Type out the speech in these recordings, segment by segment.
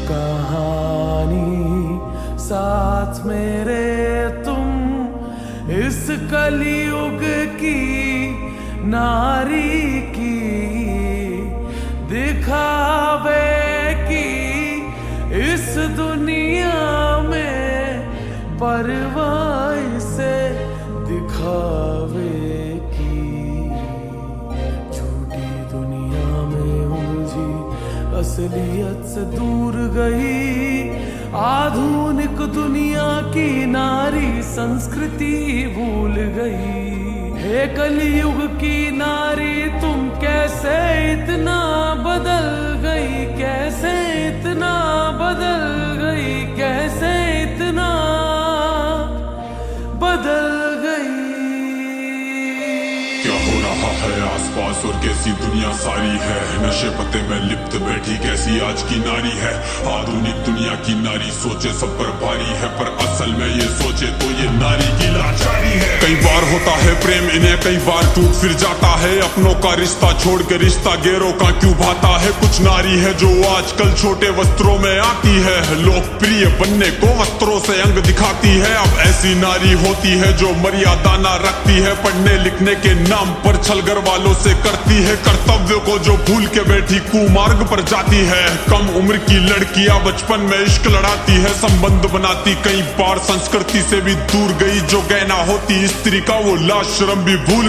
कहानी साथ मेरे तुम इस कलयुग की नारी की, दिखावे की इस दुनिया में, परवाह से दिखावे की। झूठी दुनिया में उलझी असलियत से दूर गई, आधुनिक दुनिया की नारी संस्कृति भूल गई। हे कलयुग की नारी तुम कैसे इतना बदल गई, कैसे इतना बदल गई, कैसे इतना बदल गई। क्या हो रहा है आसपास और कैसी दुनिया सारी है, नशे पते में लिप्त बैठी कैसी आज की नारी है। आधुनिक दुनिया की नारी सोचे सब पर भारी है, पर असल में ये सोचे तो ये नारी की लाचारी है। कई बार होता है प्रेम इन्हें, कई बार टूट फिर जाता है, अपनों का रिश्ता छोड़ के रिश्ता गैरों का क्यों भाता है। कुछ नारी है जो आजकल छोटे वस्त्रों में आती है, लोकप्रिय बनने को वस्त्रों से अंग दिखाती है। अब ऐसी नारी होती है जो मर्यादा ना रखती है, पढ़ने लिखने के नाम पर छल घर वालों से करती है, कर्तव्य को जो भूल के बैठी कुमार्ग पर जाती है। कम उम्र की लड़कियां बचपन में इश्क लड़ाती है, संबंध बनाती कई बार संस्कृति से भी दूर गई। जो गहना होती स्त्री का वो लाज शर्म भी भूल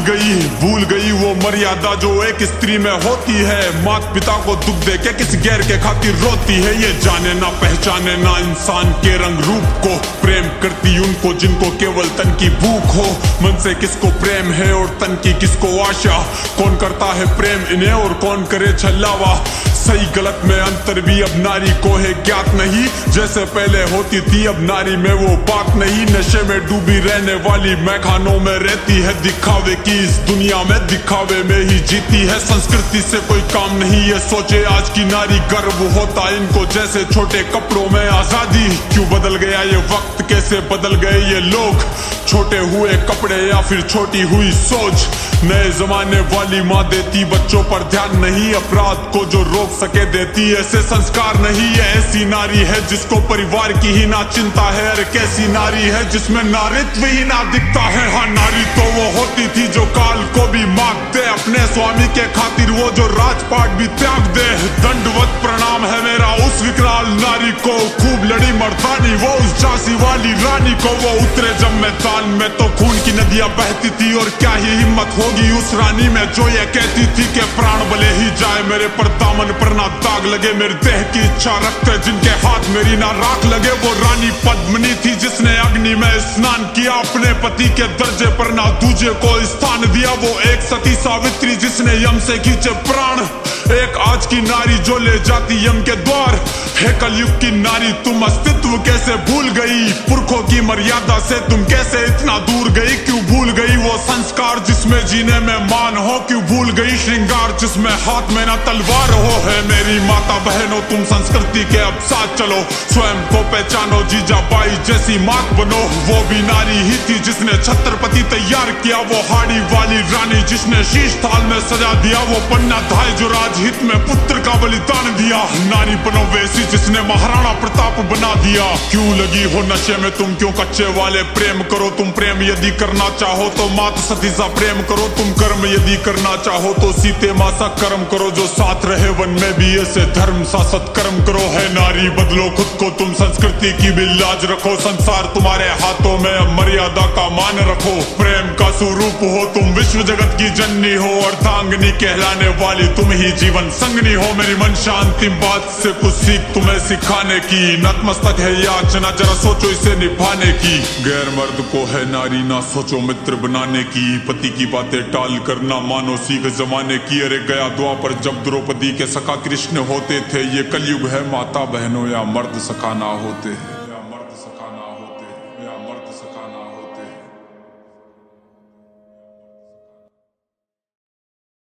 गई वो मर्यादा जो एक स्त्री में होती है। माता पिता को दुख दे के किस गैर के खातिर रोती है, ये जाने ना पहचाने ना इंसान के रंग रूप को। प्रेम करती उनको जिनको केवल तन की भूख हो, मन से किसको प्रेम है और तन की किसको आशा। कौन करता है प्रेम इन्हें और कौन करे छलावा, सही गलत में अंतर भी अब नारी को है ज्ञात नहीं। जैसे पहले होती थी अब नारी में वो बात नहीं, नशे में डूबी रहने वाली मैखानों में रहती है। दिखावे की इस दुनिया में दिखावे में ही जीती है, संस्कृति से कोई काम नहीं ये सोचे आज की नारी। गर्व होता इनको जैसे छोटे कपड़ों में आजादी, क्यों बदल गया ये वक्त, कैसे बदल गए ये लोग। छोटे हुए कपड़े या फिर छोटी हुई सोच, नए जमाने वाली माँ देती बच्चों पर ध्यान नहीं, अपराध को जो रोक सके देती ऐसे संस्कार नहीं। है ऐसी नारी है जिसको परिवार की ही ना चिंता है, अरे कैसी नारी है जिसमें नारित्व ही ना दिखता है। हाँ नारी तो वो होती थी जो काल को भी मात दे, अपने स्वामी के खातिर वो जो राजपाट भी त्याग दे। दंडवत प्रणाम है मेरा उस विकराल नारी को, खूब लड़ी मर्दानी वो उस झांसी वाली रानी को। वो उतरे जब मैदान में तो खून की नदियां बहती थी, और क्या ही हिम्मत होगी उस रानी में जो ये कहती थी कि प्राण भले ही जाए मेरे पर दामन पर ना दाग लगे, मेरे देह की इच्छा रखते जिनके हाथ मेरी ना राख लगे। वो रानी पद्मिनी थी जिसने अग्नि में स्नान किया, अपने पति के दर्जे पर ना दूजे को स्थान दिया। वो एक सती सावित्री जिसने यम से खींचे प्राण, एक आज की नारी जो ले जाती यम के द्वार। हे कलयुग की नारी तुम अस्तित्व कैसे भूल गई, पुरखों की मर्यादा से तुम कैसे इतना दूर गई। क्यों भूल गई वो संस्कार जिसमें जीने में मान हो, क्यों भूल गई श्रृंगार जिसमें हाथ में ना तलवार हो। है मेरी माता बहनों तुम संस्कृति के अब साथ चलो, स्वयं को पहचानो जीजा बाई जैसी मात बनो। वो भी नारी ही थी जिसने छत्रपति तैयार किया, वो हाड़ी वाली रानी जिसने शीश थाल में सजा दिया। वो पन्ना धाय जो राजहित में पुत्र का बलिदान दिया, नारी बनो वैसी जिसने महाराणा प्रताप बना दिया। क्यों लगी हो नशे में तुम, क्यों कच्चे वाले प्रेम करो तुम। प्रेम यदि करना चाहो तो मात सती सा प्रेम करो तुम, कर्म यदि करना चाहो तो सीते माँ सा कर्म करो। जो साथ रहे वन में भी ऐसे धर्म सा सत्कर्म करो। है नारी बदलो खुद को तुम, संस्कृति की भी लाज रखो। संसार तुम्हारे हाथों में, अब मर्यादा का मान रखो। प्रेम का स्वरूप हो तुम, विश्व जगत की जननी हो, अर्धांगिनी कहलाने वाली तुम ही जीवन संगनी हो। मेरी मंशा अंतिम बात से कुछ सीख तुम्हें सिखाने की, नतमस्तक है याचना जरा सोचो इसे निभाने की। गैर मर्द को है नारी ना सोचो मित्र बनाने की, पति की बातें टाल कर ना मानो सीख जमाने की। अरे गया द्वापर जब द्रौपदी के सखा कृष्ण होते थे, ये कलयुग है माता बहनों या मर्द सखा ना होते, या मर्द सखा ना होते, या मर्द सखा ना होते।